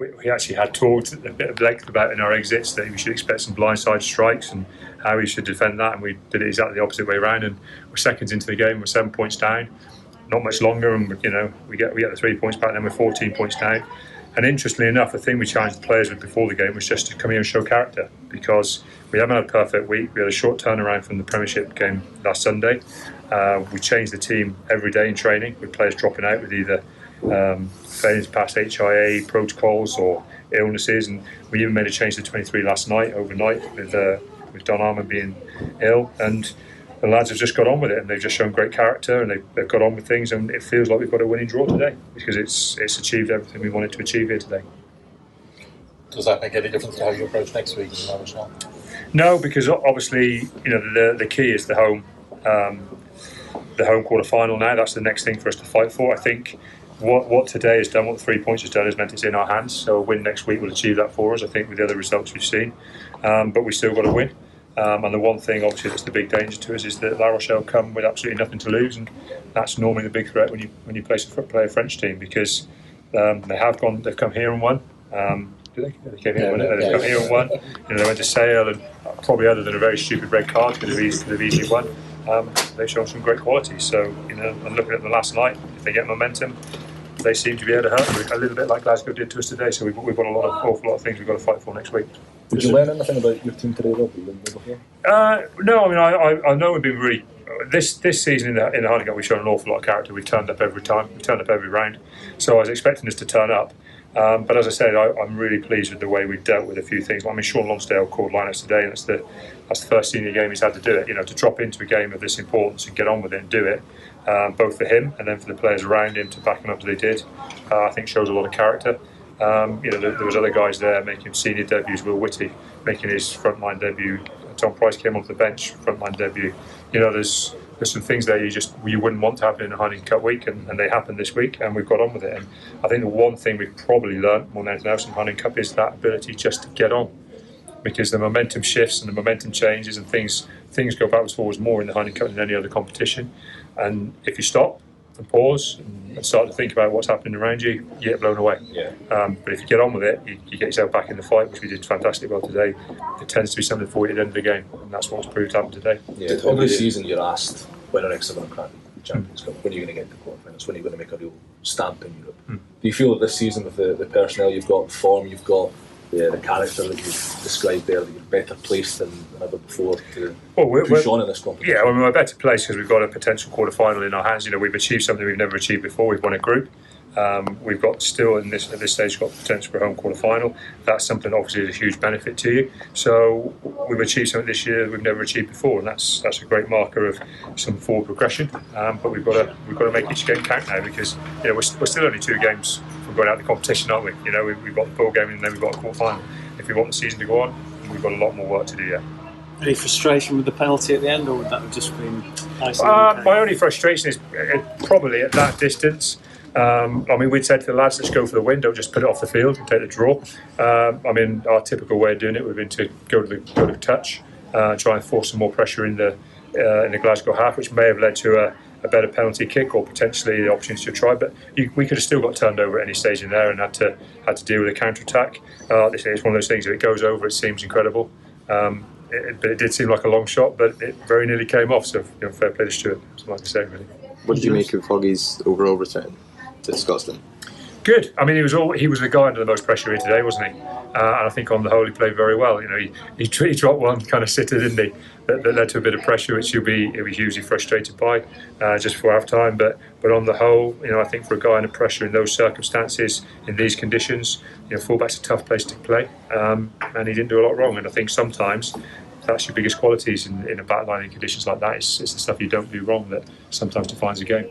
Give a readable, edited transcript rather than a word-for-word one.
we actually had talked a bit of length about in our exits that we should expect some blindside strikes and how we should defend that, and we did it exactly the opposite way around. And we're seconds into the game, we're 7 points down, not much longer, and we get the 3 points back, then we're 14 points down. And interestingly enough, the thing we challenged the players with before the game was just to come here and show character, because we haven't had a perfect week. We had a short turnaround from the Premiership game last Sunday. We changed the team every day in training, with players dropping out with either failures past HIA protocols or illnesses, and we even made a change to 23 last night, overnight, with Don Armour being ill, and the lads have just got on with it, and they've just shown great character, and they've got on with things, and it feels like we've got a winning draw today because it's achieved everything we wanted to achieve here today. Does that make any difference to how you approach next week in the Irish now? No, because obviously the key is the home quarter final now. That's the next thing for us to fight for. I think what today has done, what the 3 points has done, is meant it's in our hands. So a win next week will achieve that for us, I think, with the other results we've seen. But we still got to win. And the one thing, obviously, that's the big danger to us is that La Rochelle come with absolutely nothing to lose, and that's normally the big threat when you play a French team, because they've come here and won. They came here and won. They've come here and won. They went to Sale, and probably other than a very stupid red card, could have easily won. They've shown some great qualities. So, and looking at them last night, if they get momentum, they seem to be able to hurt a little bit like Glasgow did to us today. So we've got an awful lot of things we've got to fight for next week. Did you learn anything about your team today, Rob? No, I mean I know we've been really this season in the Harding Cup. We've shown an awful lot of character. We've turned up every time. We've turned up every round. So I was expecting us to turn up. But as I said, I'm really pleased with the way we've dealt with a few things. I mean, Sean Lonsdale called lineups today, and that's the first senior game he's had to do it. To drop into a game of this importance and get on with it and do it, both for him and then for the players around him to back him up as they did, I think shows a lot of character. There was other guys there making senior debuts. Will Whitty making his frontline debut. Tom Price came onto the bench, frontline debut. There's some things there you wouldn't want to happen in a Harding Cup week, and they happened this week, and we've got on with it. And I think the one thing we've probably learned more than anything else in Harding Cup is that ability just to get on, because the momentum shifts and the momentum changes, and things go backwards forwards more in the Harding Cup than any other competition. And if you stop and pause and start to think about what's happening around you, you get blown away. Yeah. But if you get on with it, you get yourself back in the fight, which we did fantastically well today. It tends to be something for you at the end of the game, and that's what's proved to happen today. Yeah. Every season you're asked, when are Exeter going to crack the Champions Cup? When are you going to get to the quarterfinals? When are you going to make a real stamp in Europe? Do you feel that this season, with the personnel you've got, the form you've got, the character that you've described there, that you're better placed than ever before to push on in this competition? Yeah, we're better placed because we've got a potential quarter-final in our hands. We've achieved something we've never achieved before. We've won a group. We've got still at this stage got potential for a home quarter-final. That's something obviously is a huge benefit to you. So we've achieved something this year that we've never achieved before, and that's a great marker of some forward progression. But we've got to make each game count now, because we're still only 2 games from going out of the competition, aren't we? We've got the full game and then we've got a quarter-final. If we want the season to go on, we've got a lot more work to do yet. Any frustration with the penalty at the end, or would that have just been nice? My only frustration is probably at that distance. We'd said to the lads, let's go for the win, don't just put it off the field and take the draw. Our typical way of doing it would have been to go to touch, try and force some more pressure in the Glasgow half, which may have led to a better penalty kick or potentially the opportunity to try. But we could have still got turned over at any stage in there and had to deal with a counter attack. It's one of those things. If it goes over, it seems incredible. But it did seem like a long shot, but it very nearly came off. So fair play to Stuart. That's all I can say, really. What did you make of Hoggy's overall return to Scotstoun? Good. He was the guy under the most pressure here today, wasn't he? And I think on the whole he played very well. He dropped one kind of sitter, didn't he? That led to a bit of pressure, which he'll be hugely frustrated by just before half time. But on the whole, I think for a guy under pressure in those circumstances, in these conditions, fullback's a tough place to play, and he didn't do a lot wrong. And I think sometimes that's your biggest qualities in a backline in conditions like that. It's the stuff you don't do wrong that sometimes defines a game.